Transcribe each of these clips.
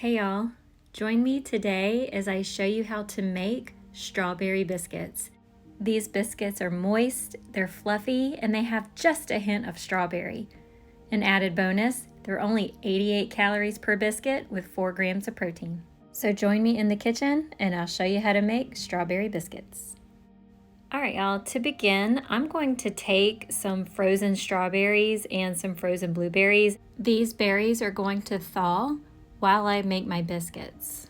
Hey y'all, join me today as I show you how to make strawberry biscuits. These biscuits are moist, they're fluffy, and they have just a hint of strawberry. An added bonus, they're only 88 calories per biscuit with 4 grams of protein. So join me in the kitchen and I'll show you how to make strawberry biscuits. Alright y'all, to begin, I'm going to take some frozen strawberries and some frozen blueberries. These berries are going to thaw while I make my biscuits.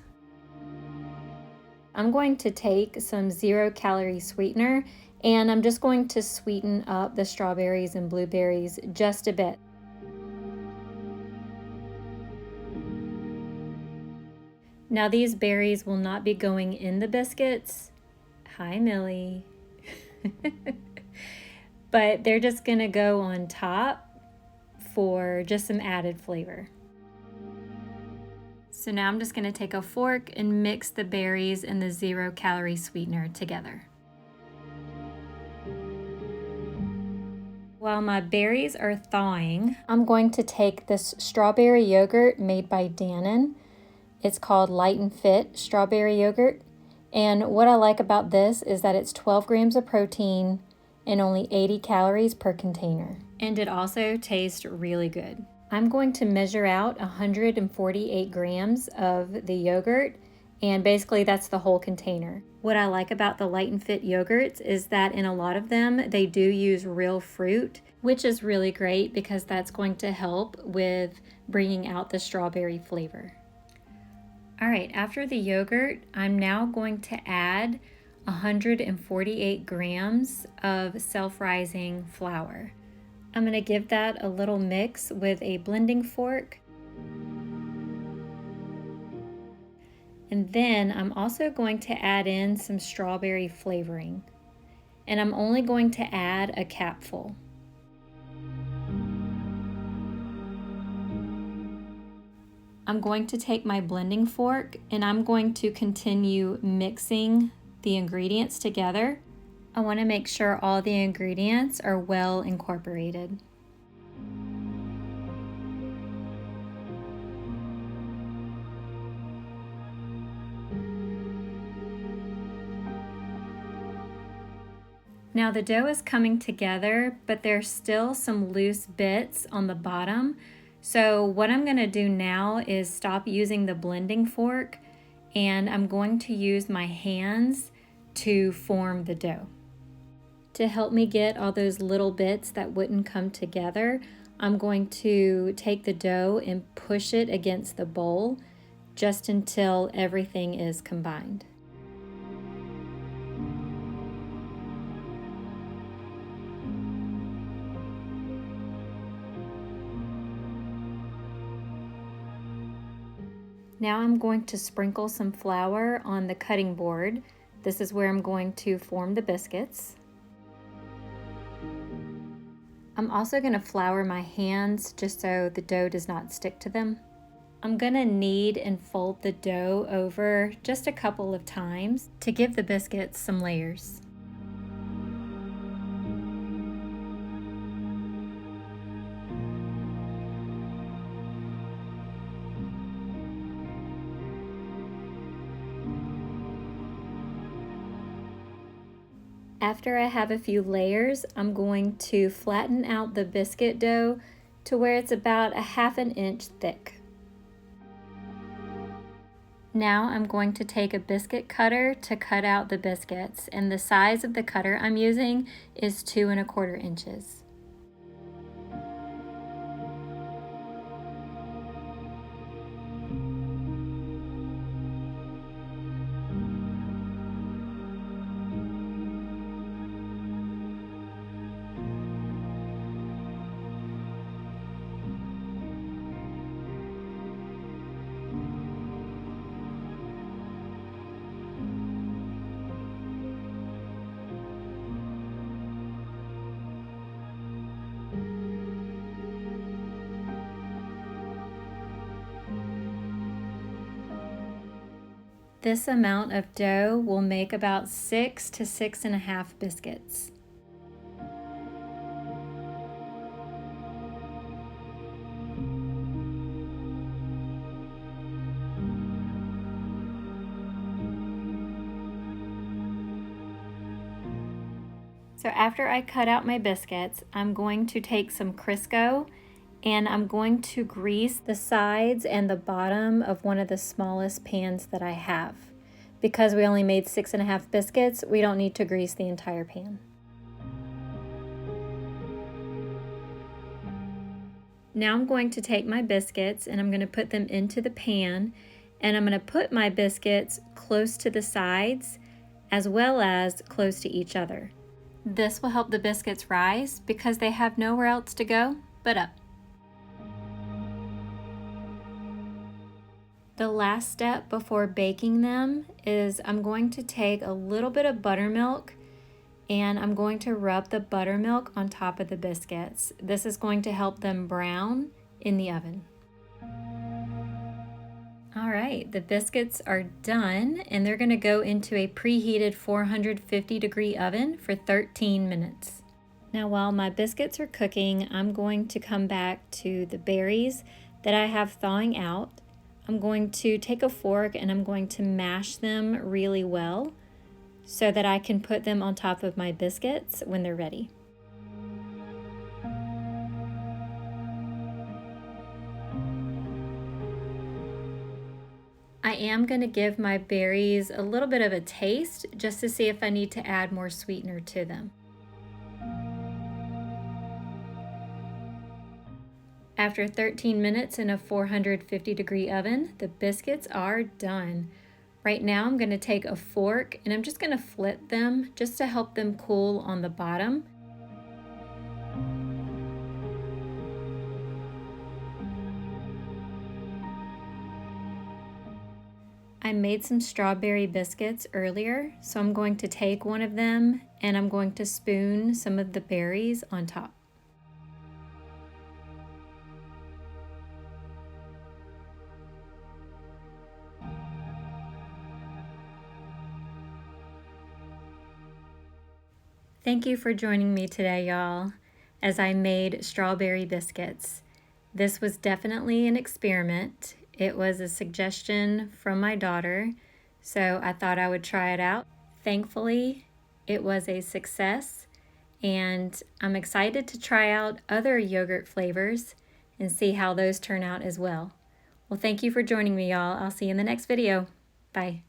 I'm going to take some 0-calorie sweetener and I'm just going to sweeten up the strawberries and blueberries just a bit. Now these berries will not be going in the biscuits. Hi Millie. But they're just gonna go on top for just some added flavor. So now I'm just going to take a fork and mix the berries and the 0-calorie sweetener together. While my berries are thawing, I'm going to take this strawberry yogurt made by Dannon. It's called Light and Fit strawberry yogurt. And what I like about this is that it's 12 grams of protein and only 80 calories per container. And it also tastes really good. I'm going to measure out 148 grams of the yogurt, and basically that's the whole container. What I like about the Light and Fit yogurts is that in a lot of them they do use real fruit, which is really great because that's going to help with bringing out the strawberry flavor. All right, after the yogurt, I'm now going to add 148 grams of self-rising flour. I'm going to give that a little mix with a blending fork. And then I'm also going to add in some strawberry flavoring. And I'm only going to add a capful. I'm going to take my blending fork and I'm going to continue mixing the ingredients together. I want to make sure all the ingredients are well incorporated. Now the dough is coming together, but there's still some loose bits on the bottom. So what I'm going to do now is stop using the blending fork and I'm going to use my hands to form the dough. To help me get all those little bits that wouldn't come together, I'm going to take the dough and push it against the bowl just until everything is combined. Now I'm going to sprinkle some flour on the cutting board. This is where I'm going to form the biscuits. I'm also going to flour my hands just so the dough does not stick to them. I'm going to knead and fold the dough over just a couple of times to give the biscuits some layers. After I have a few layers, I'm going to flatten out the biscuit dough to where it's about a ½ inch thick. Now I'm going to take a biscuit cutter to cut out the biscuits, and the size of the cutter I'm using is 2¼ inches. This amount of dough will make about 6 to 6½ biscuits. So after I cut out my biscuits, I'm going to take some Crisco and I'm going to grease the sides and the bottom of one of the smallest pans that I have. Because we only made 6.5 biscuits, we don't need to grease the entire pan. Now I'm going to take my biscuits and I'm going to put them into the pan, and I'm going to put my biscuits close to the sides as well as close to each other. This will help the biscuits rise because they have nowhere else to go but up. The last step before baking them is I'm going to take a little bit of buttermilk and I'm going to rub the buttermilk on top of the biscuits. This is going to help them brown in the oven. All right, the biscuits are done and they're going to go into a preheated 450-degree oven for 13 minutes. Now while my biscuits are cooking, I'm going to come back to the berries that I have thawing out. I'm going to take a fork and I'm going to mash them really well so that I can put them on top of my biscuits when they're ready. I am going to give my berries a little bit of a taste just to see if I need to add more sweetener to them. After 13 minutes in a 450-degree oven, the biscuits are done. Right now I'm going to take a fork and I'm just going to flip them just to help them cool on the bottom. I made some strawberry biscuits earlier, so I'm going to take one of them and I'm going to spoon some of the berries on top. Thank you for joining me today, y'all, as I made strawberry biscuits. This was definitely an experiment. It was a suggestion from my daughter, so I thought I would try it out. Thankfully, it was a success, and I'm excited to try out other yogurt flavors and see how those turn out as well. Well, thank you for joining me, y'all. I'll see you in the next video. Bye.